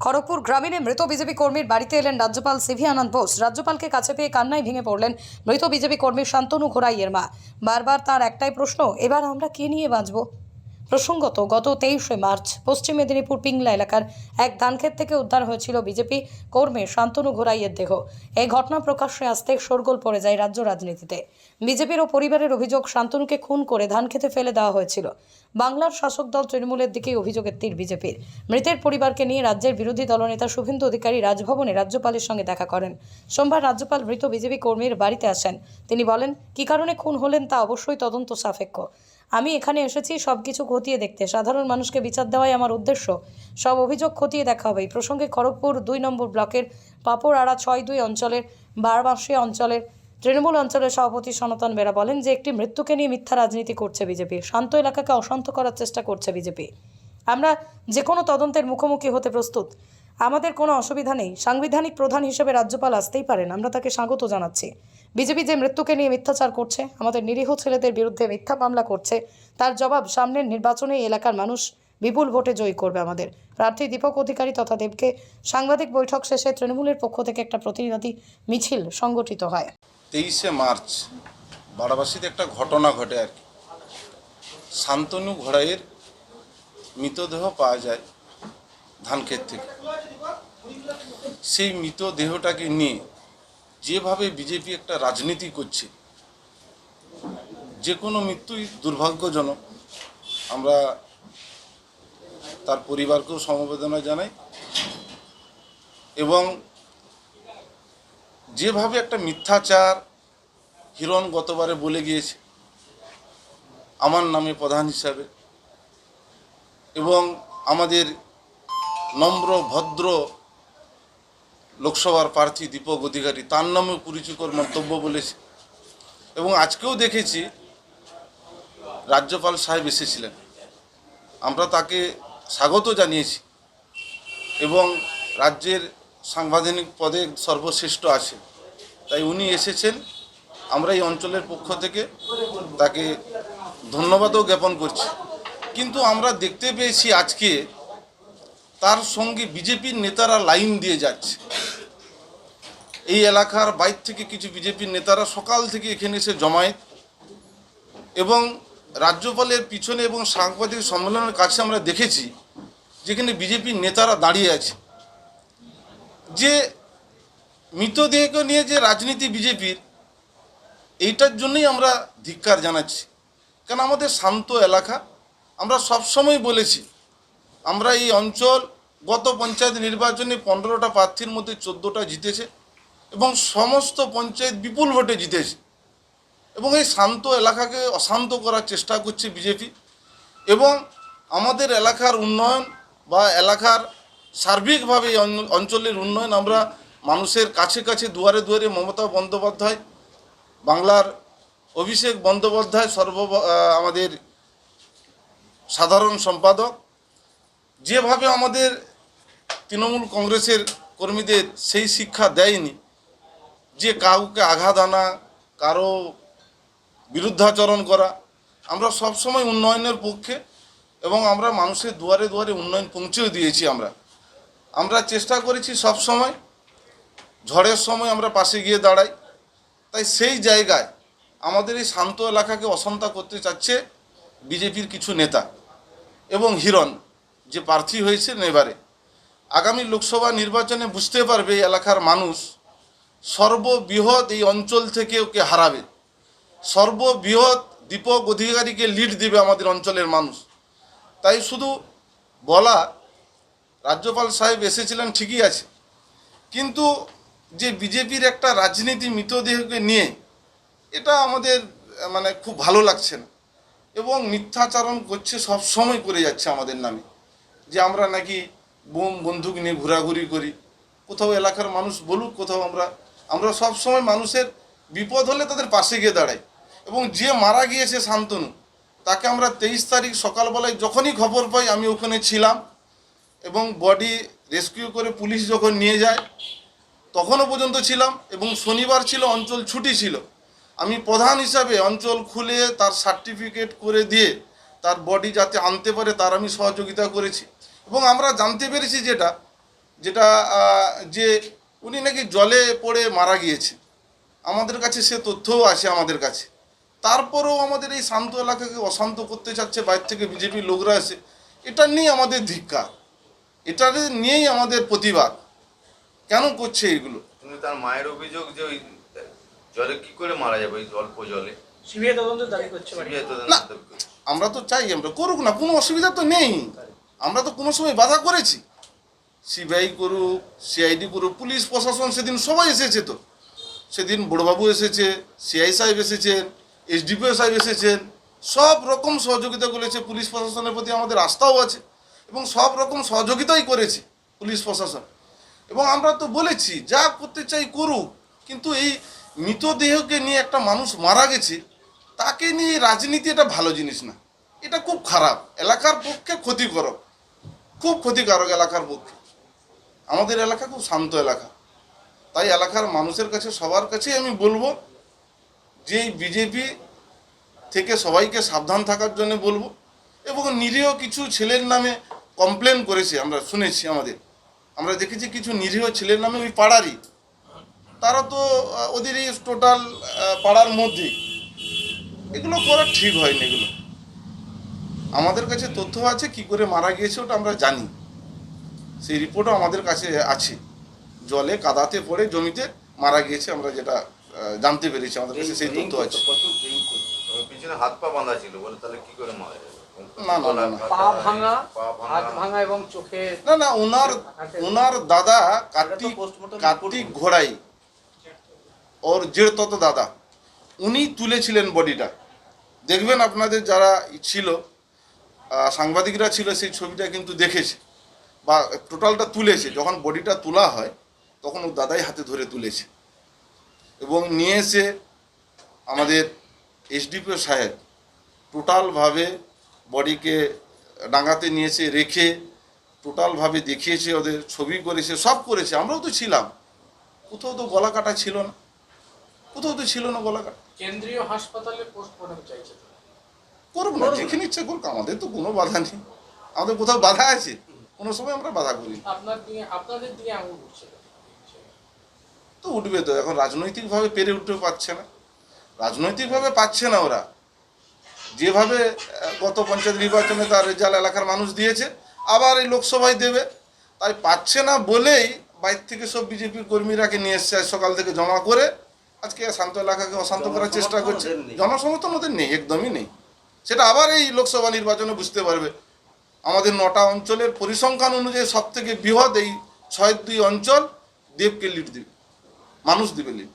খড়গপুর গ্রামীণে মৃত বিজেপি কর্মীর বাড়িতে এলেন রাজ্যপাল সিভি আনন্দ বোস। রাজ্যপালকে কাছে পেয়ে কান্নায় ভেঙে পড়লেন মৃত বিজেপি কর্মী শান্তনু ঘোড়াইয়ের মা। বারবার তার একটাই প্রশ্ন, এবার আমরা কে নিয়ে বাঁচব? প্রসঙ্গত, গত 23শে মার্চ পশ্চিম মেদিনীপুর পিংলা এলাকার এক ধানক্ষেত থেকে উদ্ধার হয়েছিল বিজেপি কর্মী শান্তনু ঘোড়াইয়ের দেহ। এই ঘটনা প্রকাশ্যে আসতে শোরগোল পড়ে যায় রাজ্য রাজনীতিতে। বিজেপির ও পরিবারের অভিযোগ, শান্তনুকে খুন করে ধানক্ষেতে ফেলে দেওয়া হয়েছিল। বাংলার শাসক দল তৃণমূলের দিকেই অভিযোগের তীর বিজেপির। মৃতের পরিবারকে নিয়ে রাজ্যের বিরোধী দলনেতা শুভেন্দু অধিকারী রাজভবনে রাজ্যপালের সঙ্গে দেখা করেন। সোমবার রাজ্যপাল মৃত বিজেপি কর্মীর বাড়িতে আসেন। তিনি বলেন, কী কারণে খুন হলেন তা অবশ্যই তদন্ত সাপেক্ষ। আমি এখানে এসেছি সবকিছু খতিয়ে দেখতে, সাধারণ মানুষকে বিচার দেওয়াই আমার উদ্দেশ্য। সব অভিযোগ খতিয়ে দেখা হবে। এই প্রসঙ্গে খড়গপুর 2 নম্বর ব্লকের পাপড়াড়া 6-2 অঞ্চলের বারবাসী অঞ্চলের তৃণমূল অঞ্চলের সভাপতি সনাতন বেরা বলেন যে একটি মৃত্যুকে নিয়ে মিথ্যা রাজনীতি করছে বিজেপি। শান্ত এলাকাকে অশান্ত করার চেষ্টা করছে বিজেপি। আমরা যে কোনো তদন্তের মুখোমুখি হতে প্রস্তুত। আমাদের কোনো অসুবিধা নেই। সাংবিধানিক প্রধান হিসেবে রাজ্যপাল আসতেই পারেন, আমরা তাকে স্বাগত জানাচ্ছি। বিজেপি যে মৃত্যুকে নিয়ে মিথ্যাচার করছে, আমাদের নিরীহ ছেলেদের বিরুদ্ধে মিথ্যা মামলা করছে, তার জবাব সামনের নির্বাচনে এই এলাকার মানুষ বিপুল ভোটে জয়ী করবে। আমাদের প্রার্থী দীপক অধিকারী তথা দেবকে সাংবাদিক বৈঠক শেষে তৃণমূলের পক্ষ থেকে একটা প্রতিনিধি মিছিল সংগঠিত হয়। 23শে মার্চ বারাবাসীতে একটা ঘটনা ঘটে আর কি। শান্তনু ঘোড়াইয়ের মৃতদেহ পাওয়া যায় ধানক্ষেত থেকে। সেই মৃতদেহটাকে নিয়ে যেভাবে বিজেপি একটা রাজনীতি করছে, যে কোনো মৃত্যুই দুর্ভাগ্যজনক। আমরা তার পরিবারকেও সমবেদনা জানাই এবং যেভাবে একটা মিথ্যাচার হিরণ গতবারে বলে গিয়েছে আমার নামে প্রধান হিসাবে, এবং আমাদের নম্র ভদ্র লোকসভার প্রার্থী দীপক অধিকারী তার নামে কুরুচিকর মন্তব্য বলেছে। এবং আজকেও দেখেছি রাজ্যপাল সাহেব এসেছিলেন, আমরা তাকে স্বাগত জানিয়েছি এবং রাজ্যের সাংবিধানিক পদে সর্বশ্রেষ্ঠ আছে, তাই উনি এসেছেন। আমরা এই অঞ্চলের পক্ষ থেকে তাকে ধন্যবাদও জ্ঞাপন করছি। কিন্তু আমরা দেখতে পেয়েছি আজকে তার সঙ্গে বিজেপির নেতারা লাইন দিয়ে যাচ্ছে। এই এলাকার বাইরে থেকে কিছু বিজেপির নেতারা সকাল থেকে এখানে এসে জমায়েত, এবং রাজ্যপালের পিছনে এবং সাংবাদিক সম্মেলনের কাছে আমরা দেখেছি যেখানে বিজেপির নেতারা দাঁড়িয়ে আছে। যে মৃতদেহকে নিয়ে যে রাজনীতি বিজেপির, এইটার জন্যই আমরা ধিক্কার জানাচ্ছি। কারণ আমাদের শান্ত এলাকা, আমরা সবসময় বলেছি আমরা এই অঞ্চল গত পঞ্চায়েত নির্বাচনে 15টা প্রার্থীর মধ্যে 14টা জিতেছে এবং সমস্ত পঞ্চায়েত বিপুল ভোটে জিতেছে। এবং এই শান্ত এলাকাকে অশান্ত করার চেষ্টা করছে বিজেপি। এবং আমাদের এলাকার উন্নয়ন বা এলাকার সার্বিকভাবে এই অঞ্চলের উন্নয়ন আমরা মানুষের কাছে কাছে দুয়ারে দুয়ারে মমতা বন্দ্যোপাধ্যায়, বাংলার অভিষেক বন্দ্যোপাধ্যায় আমাদের সাধারণ সম্পাদক, যেভাবে আমাদের তৃণমূল কংগ্রেসের কর্মীদের সেই শিক্ষা দেয়নি যে কাউকে আঘাত আনা, কারো বিরুদ্ধাচরণ করা। আমরা সবসময় উন্নয়নের পক্ষে এবং আমরা মানুষের দুয়ারে দুয়ারে উন্নয়ন পৌঁছেও দিয়েছি। আমরা চেষ্টা করেছি সব সময়, ঝড়ের সময় আমরা পাশে গিয়ে দাঁড়াই। তাই সেই জায়গায় আমাদের এই শান্ত এলাকাকে অশান্ত করতে চাচ্ছে বিজেপির কিছু নেতা এবং হিরণ যে প্রার্থী হয়েছেন এবারে। আগামী লোকসভা নির্বাচনে বুঝতে পারবে এই এলাকার মানুষ সর্ববৃহৎ এই অঞ্চল থেকে ওকে হারাবে, সর্ববৃহৎ দীপক অধিকারীকে লিড দিবে আমাদের অঞ্চলের মানুষ। তাই শুধু বলা, রাজ্যপাল সাহেব এসেছিলেন ঠিকই আছে, কিন্তু যে বিজেপির একটা রাজনীতি মৃতদেহকে নিয়ে, এটা আমাদের খুব ভালো লাগছে না। এবং মিথ্যাচারণ করছে, সব সময় করে যাচ্ছে আমাদের নামে, যে আমরা নাকি বোম বন্দুক নিয়ে ঘোরাঘুরি করি। কোথাও এলাকার মানুষ বলুক, কোথাও আমরা সব সময় মানুষের বিপদ হলে তাদের পাশে গিয়ে দাঁড়াই। এবং যে মারা গিয়েছে শান্তনু, তাকে আমরা 23 তারিখ সকালবেলায় যখনই খবর পাই, আমি ওখানে ছিলাম এবং বডি রেস্কিউ করে পুলিশ যখন নিয়ে যায় তখনও পর্যন্ত ছিলাম। এবং শনিবার ছিল, অঞ্চল ছুটি ছিল, আমি প্রধান হিসাবে অঞ্চল খুলে তার সার্টিফিকেট করে দিয়ে তার বডি যাতে আনতে পারে তার আমি সহযোগিতা করেছি। এবং আমরা জানতে পেরেছি যেটা, যেটা যে উনি নাকি জলে পড়ে মারা গিয়েছে। আমাদের কাছে সে তথ্যও আছে আমাদের কাছে। তারপরেও আমাদের এই শান্ত এলাকাকে অশান্ত করতে চাচ্ছে বাইরে থেকে বিজেপির লোকরা এসে। এটা নিয়ে আমাদের ধিক্কার, এটা নিয়েই আমাদের প্রতিবাদ। কেন করছে এগুলো? কিন্তু তার মায়ের অভিযোগ যে ওই জলে কি করে মারা যাবে ওই অল্প জলে। সিবিআই তদন্ত দাবি করছে সিবিআই তদন্ত না। দাবি করছে। আমরা তো চাই আমরা করুক না, কোনো অসুবিধা তো নেই। আমরা তো কোনো সময় বাধা করেছি। সিবিআই করুক, সিআইডি করুক, পুলিশ প্রশাসন সেদিন সবাই এসেছে। তো সেদিন বড়বাবু এসেছে, সিআই সাহেব এসেছেন, এসডিপিও সাহেব এসেছেন, সব রকম সহযোগিতা করেছে। পুলিশ প্রশাসনের প্রতি আমাদের আস্থাও আছে এবং সব রকম সহযোগিতাই করেছে পুলিশ প্রশাসন। এবং আমরা তো বলেছি যা করতে চাই করুক, কিন্তু এই মৃতদেহকে নিয়ে একটা মানুষ মারা গেছে, তাকে নিয়ে রাজনীতি এটা ভালো জিনিস না। এটা খুব খারাপ, এলাকার পক্ষে ক্ষতিকারক, খুব ক্ষতিকারক এলাকার পক্ষে। আমাদের এলাকা খুব শান্ত এলাকা, তাই এলাকার মানুষের কাছে সবার কাছেই আমি বলবো যে এই বিজেপি থেকে সবাইকে সাবধান থাকার জন্য বলবো। এবং নিরীহ কিছু ছেলের নামে কমপ্লেন করেছে, আমরা শুনেছি, আমরা দেখেছি কিছু নিরীহ ছেলের নামে ওই পাড়ারই, তারা তো ওদেরই টোটাল পাড়ার মধ্যে। এগুলো করা ঠিক হয়নি। এগুলো আমাদের কাছে তথ্য আছে কি করে মারা গিয়েছে, ওটা আমরা জানি, সেই রিপোর্টও আমাদের কাছে আছে। জলে কাদাতে পড়ে জমিতে মারা গিয়েছে, আমরা যেটা জানতে পেরেছি, আমাদের কাছে সেই তথ্য আছে। ওর পিছনে হাত পা বাঁধা ছিল বলে, তাহলে কি করে মারা যাবে? না না না না পা ভাঙা, পা ভাঙা। হাত ভাঙা এবং চোখে না না ওনার দাদা কার্তিক ঘোড়াই, ওর জেঠতত দাদা, উনি তুলেছিলেন বডিটা। দেখবেন আপনাদের যারা ছিল, সাংবাদিকরা ছিল, সেই ছবিটা কিন্তু দেখেছে বা টোটালটা তুলেছে। যখন বডিটা তোলা হয় তখন ওর দাদাই হাতে ধরে তুলেছে এবং নিয়ে এসে আমাদের এসডিপিও সাহেব টোটালভাবে বডিকে ডাঙাতে নিয়েছে, রেখে টোটালভাবে দেখিয়েছে, ওদের ছবি করেছে, সব করেছে। আমরাও তো ছিলাম। কোথাও তো গলা কাটা ছিল না, কোথাও তো ছিল না গলা কাটা। কেন্দ্রীয় হাসপাতালে পোস্টমর্টম চাইছে। করুক না, যেখানে ইচ্ছে করুক, আমাদের তো কোনো বাধা নেই। আমাদের কোথাও বাধা আছে? কোনো সময় আমরা বাধা করি না। আপনাদের দিকে আঙুল উঠছে তো উঠবে তো, এখন রাজনৈতিকভাবে পেরে উঠতে পারছে না, রাজনৈতিকভাবে পাচ্ছে না ওরা। যেভাবে গত পঞ্চায়েত নির্বাচনে তার রেজাল্ট এলাকার মানুষ দিয়েছে, আবার এই লোকসভায় দেবে, তাই পাচ্ছে না বলেই বাইরে থেকে সব বিজেপির কর্মীরাকে নিয়ে এসছে, সকাল থেকে জমা করে আজকে শান্ত এলাকাকে অশান্ত করার চেষ্টা করছে। জনসমর্থন ওদের নেই, একদমই নেই। সেটা আবার এই লোকসভা নির্বাচনে বুঝতে পারবে। আমাদের 9টা অঞ্চলের পরিসংখ্যান অনুযায়ী সব থেকে বৃহৎ এই 6-2 অঞ্চল দেবকে লিড দেবে, মানুষ দেবে লিড।